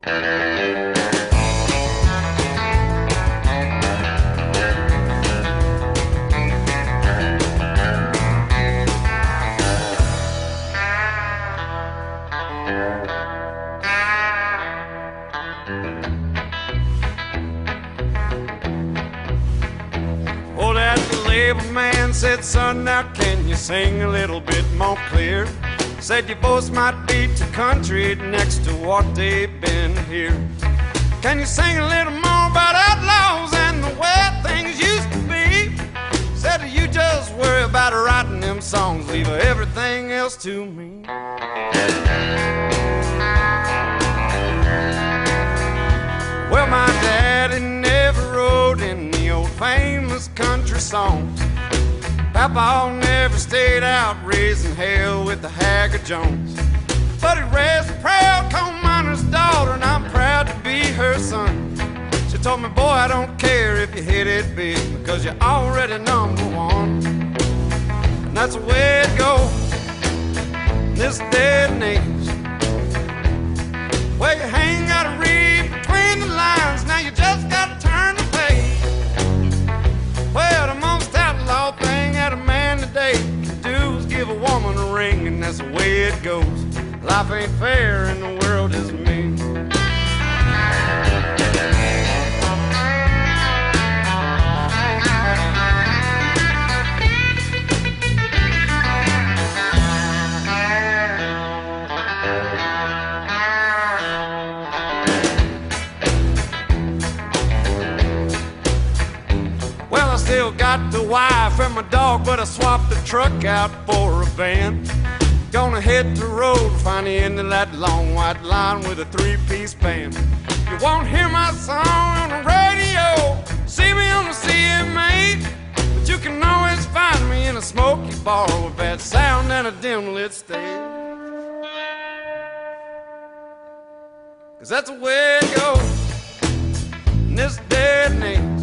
Oh, that label man said, son, now can you sing a little bit more clear? Said your voice might be too country next to what they've been here. Can you sing a little more about outlaws and the way things used to be? Said you just worry about writing them songs, leave everything else to me. Well, my daddy never wrote in the old famous country songs. Papa never stayed out raising hell with the Haggard Jones. But he raised a proud coal miner's daughter, and I'm proud to be her son. She told me, boy, I don't care if you hit it big, because you're already number one. And that's the way it goes in this day and age. Well, you ain't gotta read between the lines, now you just gotta turn the page. Well, the most outlaw thing that a man today can do is give a woman a ring, and that's the way it goes. Life ain't fair and the world is mean. Well, I still got the wife and my dog, but I swapped the truck out for a van. Gonna hit the road, find the end of that long white line with a three-piece band. You won't hear my song on the radio, see me on the CMA, but you can always find me in a smoky bar with bad sound and a dim-lit stage. 'Cause that's the way it goes in this day and age.